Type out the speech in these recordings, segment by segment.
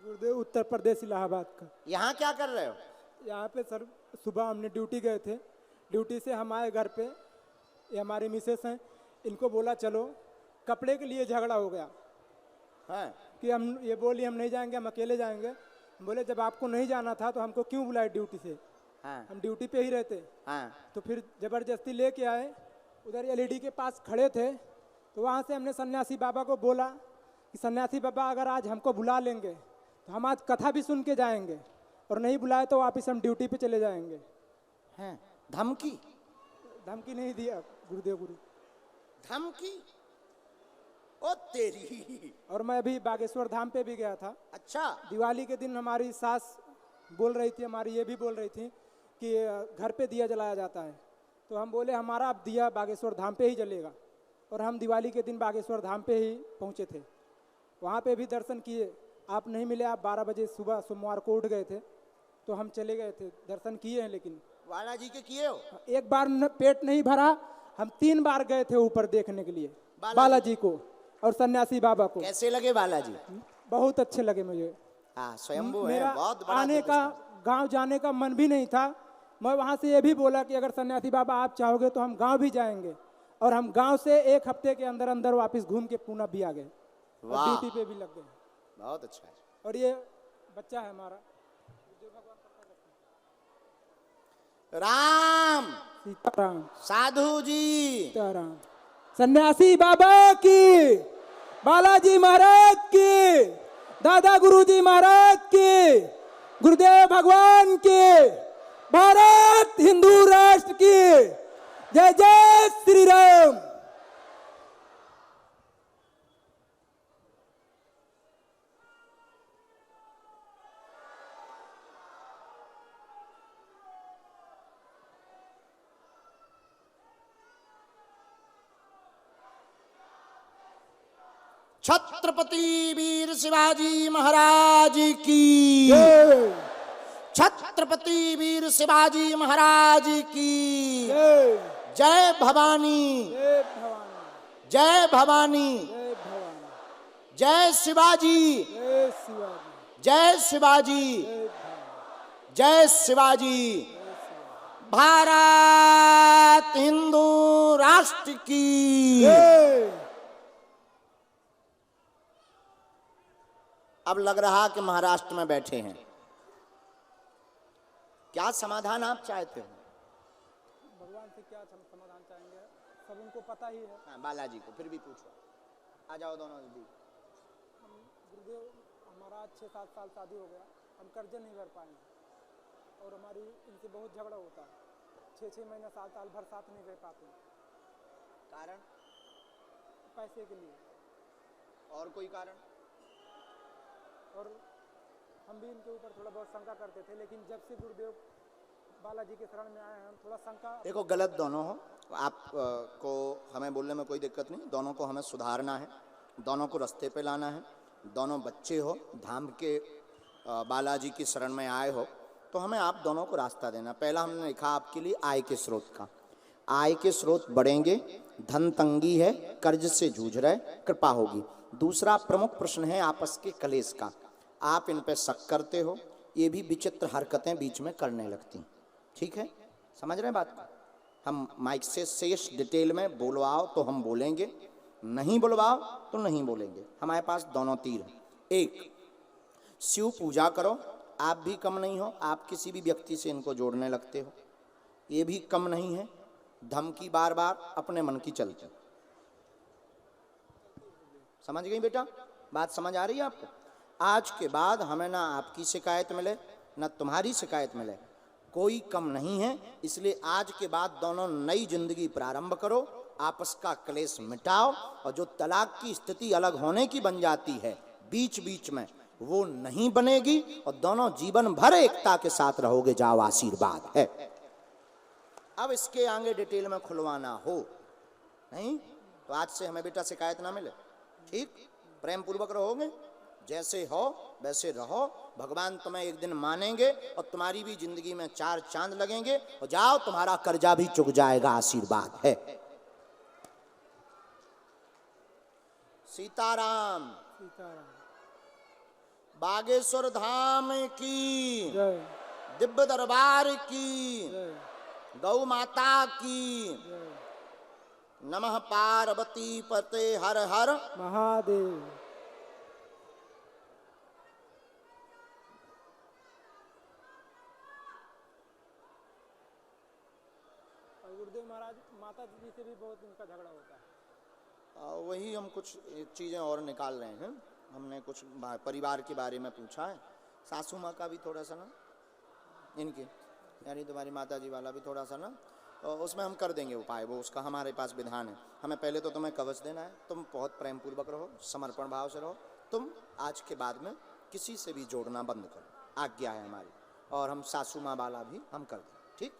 गुरुदेव उत्तर प्रदेश इलाहाबाद का। यहाँ क्या कर रहे हो? यहाँ पे सर सुबह हमने ड्यूटी गए थे, ड्यूटी से हम आए घर पे, ये हमारी मिसेस हैं, इनको बोला चलो, कपड़े के लिए झगड़ा हो गया हाँ। कि हम ये बोली हम नहीं जाएंगे, हम अकेले जाएंगे। बोले जब आपको नहीं जाना था तो हमको क्यों बुलाए ड्यूटी से? हाँ। हम ड्यूटी पे ही रहते। हाँ। तो फिर जबरदस्ती लेके आए, उधर एलईडी के पास खड़े थे, तो वहाँ से हमने सन्यासी बाबा को बोला कि सन्यासी बाबा अगर आज हमको बुला लेंगे तो हम आज कथा भी सुन के जाएंगे, और नहीं बुलाए तो वापिस हम ड्यूटी पे चले जाएंगे। हैं? धमकी? धमकी नहीं दिया गुरुदेव गुरु। धमकी? ओ तेरी। और मैं अभी बागेश्वर धाम पे भी गया था। अच्छा। दिवाली के दिन हमारी सास बोल रही थी, हमारी ये भी बोल रही थी कि घर पे दिया जलाया जाता है, तो हम बोले हमारा अब दिया बागेश्वर धाम पे ही जलेगा, और हम दिवाली के दिन बागेश्वर धाम पे ही पहुँचे थे। वहाँ पे भी दर्शन किए, आप नहीं मिले, आप 12 बजे सुबह सोमवार को उठ गए थे, तो हम चले गए थे, दर्शन किए हैं। लेकिन बालाजी के किए हो? एक बार पेट नहीं भरा, हम 3 बार गए थे ऊपर देखने के लिए बालाजी को और सन्यासी बाबा को। कैसे लगे बालाजी? बहुत अच्छे लगे मुझे। हाँ, स्वयंभू है, मेरा बहुत बड़ा आने का, गांव जाने का मन भी नहीं था। मैं वहां से ये भी बोला कि अगर सन्यासी बाबा आप चाहोगे तो हम गांव भी जाएंगे, और हम गांव से 1 हफ्ते के अंदर अंदर वापस घूम के पूना भी आ गए, ड्यूटी पे भी लग गए। बहुत अच्छा है। और ये बच्चा है हमारा राम सीताराम, साधु जी, सीताराम, सन्यासी बाबा की, बालाजी महाराज की, दादा गुरुजी महाराज की, गुरुदेव भगवान की, भारत हिंदू राष्ट्र की जय जय श्री राम। छत्रपति वीर शिवाजी महाराज की, छत्रपति वीर शिवाजी महाराज की जय भवानी, जय भवानी, जय शिवाजी, जय शिवाजी, जय शिवाजी, भारत हिंदू राष्ट्र की। अब लग रहा कि महाराष्ट्र में बैठे हैं। क्या समाधान आप चाहते हो? भगवान से क्या समाधान चाहेंगे, सब उनको पता ही है। हाँ, बालाजी को फिर भी पूछो। आ जाओ दोनों जी। गुरुदेव हमारा 6-7 साल शादी हो गया, हम कर्जे नहीं भर पाए, और हमारी इनसे बहुत झगड़ा होता है। 6-6 महीना, साल भर साथ नहीं रह पाते। कारण? पैसे के लिए। और कोई कारण? और हम भी इनके ऊपर थोड़ा बहुत शंका करते थे, लेकिन जब से गुरुदेव बालाजी के शरण में आए हैं, हम थोड़ा शंका। देखो, गलत दोनों हो, आप को हमें बोलने में कोई दिक्कत नहीं, दोनों को हमें सुधारना है, दोनों को रास्ते पे लाना है। दोनों बच्चे हो, धाम के बालाजी की शरण में आए हो, तो हमें आप दोनों को रास्ता देना। पहला हमने लिखा आपके लिए आय के स्रोत का, आय के स्रोत बढ़ेंगे, धन तंगी है, कर्ज से जूझ रहे, कृपा होगी। दूसरा प्रमुख प्रश्न है आपस के कलेश का, आप इन पे शक करते हो, ये भी विचित्र हरकतें बीच में करने लगती। ठीक है, समझ रहे हैं बात को? हम माइक से शेष डिटेल में बोलवाओ तो हम बोलेंगे, नहीं बुलवाओ तो नहीं बोलेंगे। हमारे पास दोनों तीर हैं। एक, शिव पूजा करो, आप भी कम नहीं हो, आप किसी भी व्यक्ति से इनको जोड़ने लगते हो, ये भी कम नहीं है। धमकी बार बार अपने मन की चलती। समझ गई बेटा? बात समझ आ रही है आपको? आज के बाद हमें ना आपकी शिकायत मिले ना तुम्हारी शिकायत मिले, कोई कम नहीं है। इसलिए आज के बाद दोनों नई जिंदगी प्रारंभ करो, आपस का क्लेश मिटाओ, और जो तलाक की स्थिति अलग होने की बन जाती है बीच बीच में, वो नहीं बनेगी, और दोनों जीवन भर एकता के साथ रहोगे। जाओ, आशीर्वाद है। अब इसके आगे डिटेल में खुलवाना हो नहीं तो आज से हमें बेटा शिकायत ना मिले। ठीक, प्रेम पूर्वक रहोगे, जैसे हो वैसे रहो। भगवान तुम्हें एक दिन मानेंगे और तुम्हारी भी जिंदगी में 4 चांद लगेंगे, और जाओ, तुम्हारा कर्जा भी चुक जाएगा। आशीर्वाद है। सीताराम। सीताराम। बागेश्वर धाम की, जय दिव्य दरबार की, जय गौ माता की। जय नमः पार्वती पते हर हर महादेव। और गुरुदेव महाराज माता जी से भी बहुत इनका झगड़ा होता है। वही हम कुछ चीज़ें और निकाल रहे हैं। हमने कुछ परिवार के बारे में पूछा है, सासू माँ का भी थोड़ा सा ना, इनकी यानी तुम्हारी माता जी वाला भी थोड़ा सा ना, तो उसमें हम कर देंगे उपाय, वो उसका हमारे पास विधान है। हमें पहले तो तुम्हें कवच देना है, तुम बहुत प्रेम पूर्वक रहो, समर्पण भाव से रहो। तुम आज के बाद में किसी से भी जोड़ना बंद करो, आज्ञा है हमारी। और हम सासू माँ वाला भी हम कर दें, ठीक।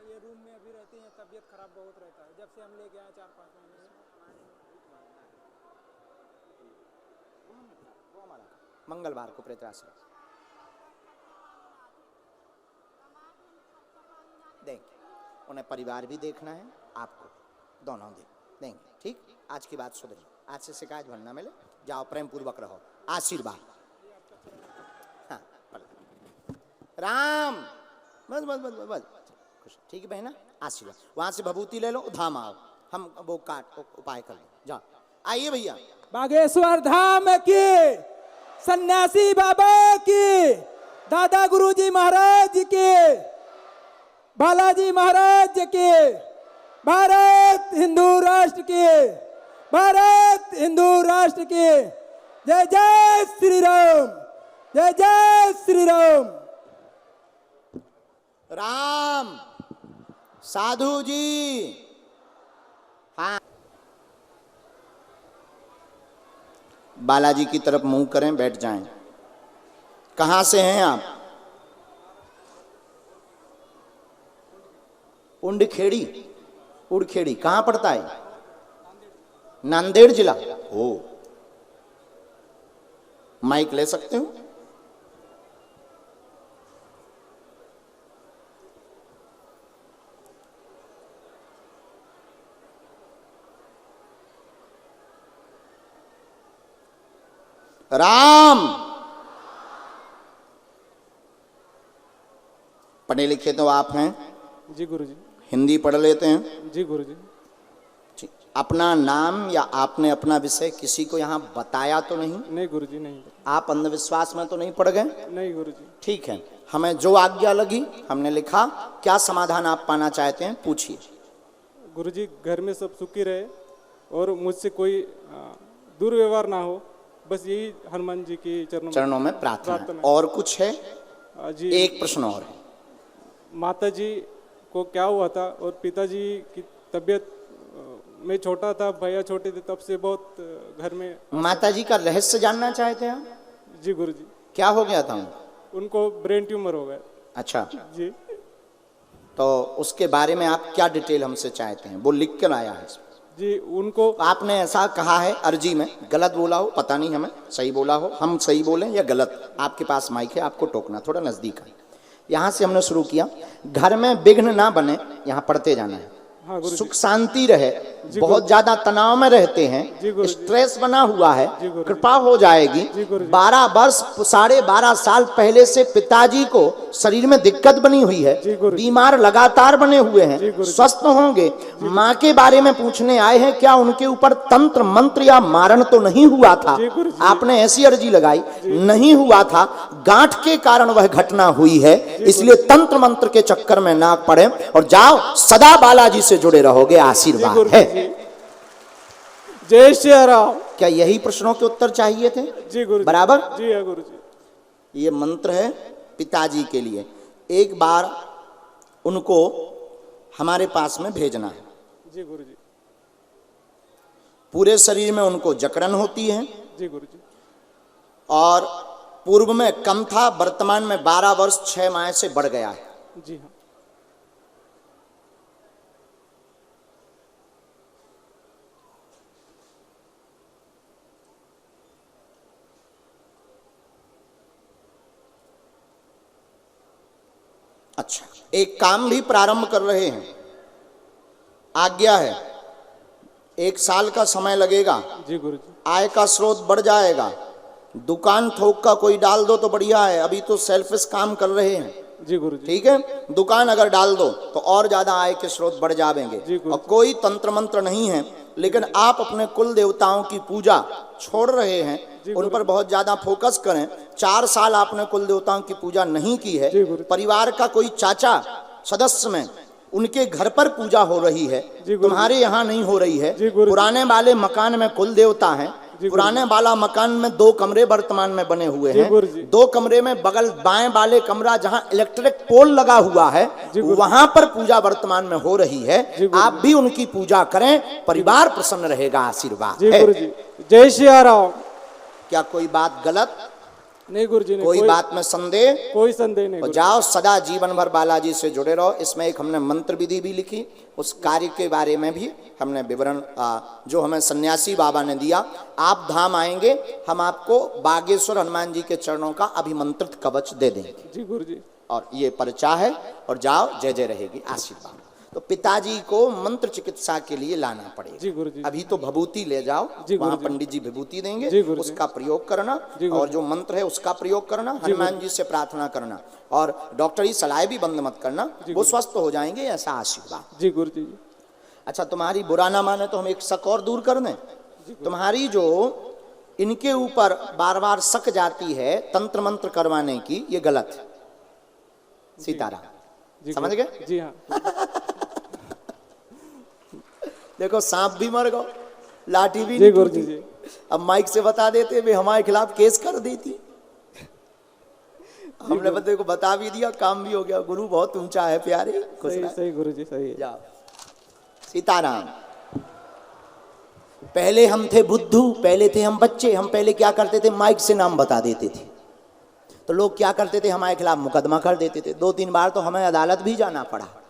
ये रूम में अभी रहती हैं, तबीयत खराब बहुत रहता है जब से हम लेके आए 4-5 महीने से। मंगलवार को प्रेताश्रम देंगे, उन्हें परिवार भी देखना है, आपको दोनों देंगे, ठीक। आज की बात सुधरी, आज से शिकायत भरना मिले, जाओ प्रेम पूर्वक रहो, आशीर्वाद। हाँ राम, बस बस बस बस, खुश, ठीक है बहना, आशीर्वाद। वहां से भभूति ले लो, धाम आओ, हम वो काट उपाय कर लो, जाओ। आइए भैया। बागेश्वर धाम की, सन्यासी बाबा की, दादा गुरुजी महाराज की, बालाजी महाराज के, भारत हिंदू राष्ट्र के, भारत हिंदू राष्ट्र के। जय जय श्री राम, जय जय श्री राम। राम साधु जी, हाँ बालाजी की तरफ मुंह करें, बैठ जाएं। कहां से हैं आप? उंडखेड़ी, उड़खेड़ी कहां पड़ता है? नांदेड़ जिला। ओ, माइक ले सकते हो? राम, पढ़े लिखे तो आप हैं? जी गुरुजी। हिंदी पढ़ लेते हैं? जी गुरुजी। अपना नाम या आपने अपना विषय किसी को यहाँ बताया तो नहीं? नहीं गुरुजी, नहीं। आप अंधविश्वास में तो नहीं पड़ गए? नहीं गुरुजी। ठीक है, हमें जो आज्ञा लगी हमने लिखा। क्या समाधान आप पाना चाहते हैं, पूछिए। गुरुजी, घर में सब सुखी रहे और मुझसे कोई दुर्व्यवहार ना हो, बस यही हनुमान जी के चरणों में प्रार्थना। और कुछ है? जी एक प्रश्न और है। माता जी को क्या हुआ था और पिताजी की तबीयत, मैं छोटा था, भैया छोटे थे, तब से बहुत घर में। माता जी का रहस्य जानना चाहते हैं आप? जी गुरुजी। क्या हो गया था उनको? ब्रेन ट्यूमर हो गया। अच्छा जी। तो उसके बारे में आप क्या डिटेल हमसे चाहते हैं? वो लिख कर आया है जी। उनको आपने ऐसा कहा है अर्जी में, गलत बोला हो पता नहीं, हमें सही बोला हो, हम सही बोलें या गलत। आपके पास माइक है, आपको टोकना, थोड़ा नजदीक है। यहाँ से हमने शुरू किया, घर में विघ्न ना बने, यहाँ पढ़ते जाना है। हाँ, सुख शांति रहे, बहुत ज्यादा तनाव में रहते हैं, स्ट्रेस बना हुआ है, कृपा हो जाएगी। 12 वर्ष 12.5 साल पहले से पिताजी को शरीर में दिक्कत बनी हुई है, बीमार लगातार बने हुए हैं, स्वस्थ होंगे। माँ के बारे में पूछने आए हैं, क्या उनके ऊपर तंत्र मंत्र या मारण तो नहीं हुआ था? आपने ऐसी अर्जी लगाई, नहीं हुआ था, गांठ के कारण वह घटना हुई है, इसलिए तंत्र मंत्र के चक्कर में ना पड़े और जाओ सदा बालाजी से जुड़े रहोगे, आशीर्वाद है। जय श्री राम। क्या यही प्रश्नों के उत्तर चाहिए थे? जी गुरुजी। बराबर? जी हाँ गुरुजी। ये मंत्र है पिताजी के लिए, एक बार उनको हमारे पास में भेजना है। जी गुरुजी। पूरे शरीर में उनको जकड़न होती है। जी गुरुजी। और पूर्व में कम था, वर्तमान में 12 वर्ष 6 माह से बढ़ गया है। जी हाँ। अच्छा, एक काम भी प्रारंभ कर रहे हैं, आज्ञा है। 1 साल का समय लगेगा, जी गुरुजी। आय का स्रोत बढ़ जाएगा। दुकान थोक का कोई डाल दो तो बढ़िया है, अभी तो सेल्फिश काम कर रहे हैं। जी गुरुजी। ठीक है, दुकान अगर डाल दो तो और ज्यादा आय के स्रोत बढ़ जाएंगे। जी गुरुजी। और कोई तंत्र मंत्र नहीं है, लेकिन आप अपने कुल देवताओं की पूजा छोड़ रहे हैं, उन पर बहुत ज्यादा फोकस करें। 4 साल आपने कुल देवताओं की पूजा नहीं की है, परिवार का कोई चाचा सदस्य में उनके घर पर पूजा हो रही है, तुम्हारे यहाँ नहीं हो रही है। पुराने वाले मकान में कुल देवता है, पुराने वाला मकान में 2 कमरे वर्तमान में बने हुए हैं। 2 कमरे में बगल बाएं वाले कमरा जहां इलेक्ट्रिक पोल लगा हुआ है, वहां पर पूजा वर्तमान में हो रही है। आप भी उनकी पूजा करें, परिवार प्रसन्न रहेगा, आशीर्वाद है। जय श्री राम। क्या कोई बात गलत? नहीं गुरुजी, कोई बात में संदेह? कोई संदेह नहीं। और जाओ, सदा जीवन भर बालाजी से जुड़े रहो। इसमें एक हमने मंत्र विधि भी लिखी, उस कार्य के बारे में भी हमने विवरण जो हमें सन्यासी बाबा ने दिया। आप धाम आएंगे, हम आपको बागेश्वर हनुमान जी के चरणों का अभिमंत्रित कवच दे देंगे। जी गुरुजी। और ये पर्चा है, और जाओ, जय जय रहेगी, आशीर्वाद। तो पिताजी को मंत्र चिकित्सा के लिए लाना पड़ेगा। जी गुरुजी। अभी तो भभूति ले जाओ, वहाँ पंडित जी विभूति देंगे, उसका प्रयोग करना, और जो मंत्र है उसका प्रयोग करना, हनुमान जी से प्रार्थना करना, और डॉक्टरी सलाह भी बंद मत करना, वो स्वस्थ हो जाएंगे, ऐसा आशीर्वाद। जी गुरुजी। अच्छा, तुम्हारी बुरा ना माने तो हम एक शक और दूर कर दें। तुम्हारी जो इनके ऊपर बार बार शक जाती है तंत्र मंत्र करवाने की, ये गलत है। सीताराम, समझ गए? जी हाँ। देखो, सांप भी मर गो, लाठी भी नहीं टूटी। अब माइक से बता देते वे हमारे खिलाफ केस कर देती। हमने बंदे को बता भी दिया, काम भी हो गया। गुरु बहुत ऊंचा है प्यारे। सही गुरुजी, सही है। जाओ। सीताराम। पहले हम थे बुद्धू, पहले थे हम बच्चे। हम पहले क्या करते थे, माइक से नाम बता देते थे, तो लोग क्या करते थे, हमारे खिलाफ मुकदमा कर देते थे। 2-3 बार तो हमें अदालत भी जाना पड़ा।